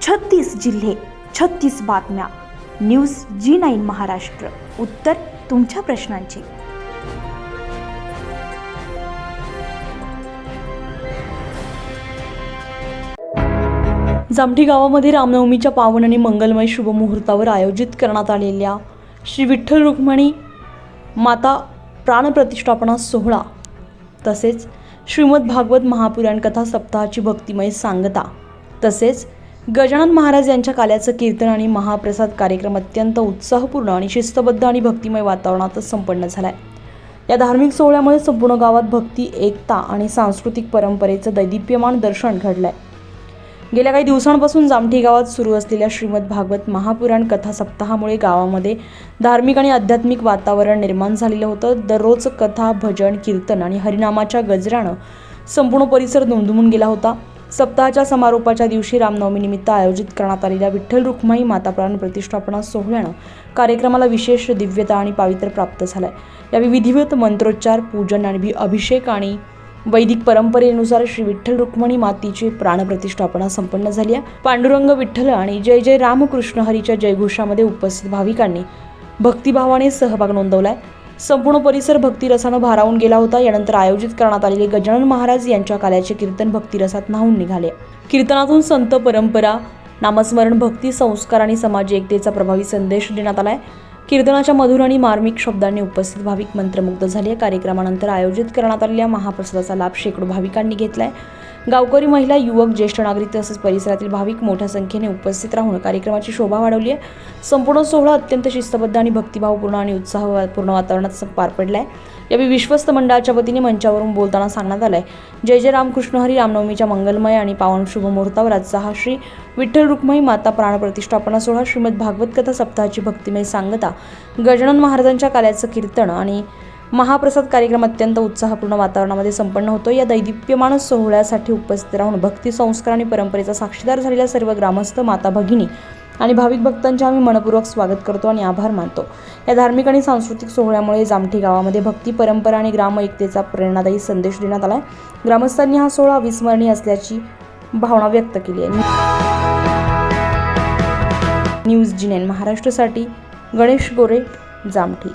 36 जिल्हे, 36 बातम्या. News G9 Maharashtra. उत्तर तुमच्या प्रश्नांची. जामठी गावामध्ये रामनवमीच्या पावन आणि मंगलमय शुभमुहूर्तावर आयोजित करण्यात आलेल्या श्री विठ्ठल रुक्मिणी माता प्राणप्रतिष्ठापना सोहळा तसेच श्रीमद भागवत महापुराण कथा सप्ताहाची भक्तिमय सांगता तसेच गजानन महाराज यांच्या काल्याचं कीर्तन आणि महाप्रसाद कार्यक्रम अत्यंत उत्साहपूर्ण आणि शिस्तबद्ध आणि भक्तिमय वातावरणात संपन्न झालाय. या धार्मिक सोहळ्यामुळे संपूर्ण गावात भक्ती, एकता आणि सांस्कृतिक परंपरेचं दैदिप्यमान दर्शन घडलंय. गेल्या काही दिवसांपासून जामठी गावात सुरू असलेल्या श्रीमद भागवत महापुराण कथा सप्ताहामुळे गावामध्ये धार्मिक आणि आध्यात्मिक वातावरण निर्माण झालेलं होतं. दररोज कथा, भजन, कीर्तन आणि हरिनामाच्या गजरानं संपूर्ण परिसर दुमदुमून गेला होता. सप्ताहाच्या समारोपाच्या दिवशी रामनवमीनिमित्त आयोजित करण्यात आलेल्या विठ्ठल रुक्मिणी माता प्राण प्रतिष्ठापना सोहळ्यानं कार्यक्रमाला विशेष दिव्यता आणि पावित्र्य प्राप्त झालंय. या विधिवत मंत्रोच्चार, पूजन आणि अभिषेक आणि वैदिक परंपरेनुसार श्री विठ्ठल रुक्मिणी मातेची प्राणप्रतिष्ठापना संपन्न झाली आहे. पांडुरंग विठ्ठल आणि जय जय रामकृष्ण हरीच्या जयघोषामध्ये उपस्थित भाविकांनी भक्तिभावाने सहभाग नोंदवलाय. संपूर्ण परिसर भक्तिरसानं भारावून गेला होता. यानंतर आयोजित करण्यात आलेले गजानन महाराज यांच्या काल्याचे कीर्तन भक्तिरसात न्हाऊन निघाले. कीर्तनातून संत परंपरा, नामस्मरण, भक्ती, संस्कार आणि समाज एकतेचा प्रभावी संदेश देण्यात आलाय. कीर्तनाच्या मधुर आणि मार्मिक शब्दांनी उपस्थित भाविक मंत्रमुग्ध झाले. कार्यक्रमानंतर आयोजित करण्यात आलेल्या महाप्रसादाचा लाभ शेकडो भाविकांनी घेतलाय. गावकरी, महिला, युवक, ज्येष्ठ नागरिक तसेच परिसरातील भाविक मोठ्या संख्येने उपस्थित राहून कार्यक्रमाची शोभा वाढवली आहे. संपूर्ण सोहळा अत्यंत शिस्तबद्ध आणि भक्तिभावपूर्ण आणि उत्साहपूर्ण वातावरणात पार पडलाय. यावेळी विश्वस्त मंडळाच्या वतीने मंचावरून बोलताना सांगण्यात आलंय, जय जय रामकृष्ण हरी. रामनवमीच्या मंगलमय आणि पावन शुभ मुहूर्तावर आजचा हा श्री विठ्ठल रुक्मिणी माता प्राणप्रतिष्ठापना सोहळा श्रीमद भागवत कथा सप्ताहाची भक्तिमय सांगता, गजानन महाराजांच्या काल्याचं कीर्तन आणि महाप्रसाद कार्यक्रम अत्यंत उत्साहपूर्ण वातावरणामध्ये संपन्न होतो. या दैदिप्यमान सोहळ्यासाठी उपस्थित राहून भक्ती, संस्कार आणि परंपरेचा साक्षीदार झालेल्या सर्व ग्रामस्थ, माता, भगिनी आणि भाविक भक्तांचे आम्ही मनपूर्वक स्वागत करतो आणि आभार मानतो. या धार्मिक आणि सांस्कृतिक सोहळ्यामुळे जामठी गावामध्ये भक्ती, परंपरा आणि ग्राम एकतेचा प्रेरणादायी संदेश देण्यात आलाय. ग्रामस्थांनी हा सोहळा अविस्मरणीय असल्याची भावना व्यक्त केली आहे. न्यूज G9 महाराष्ट्रासाठी गणेश गोरे, जामठी.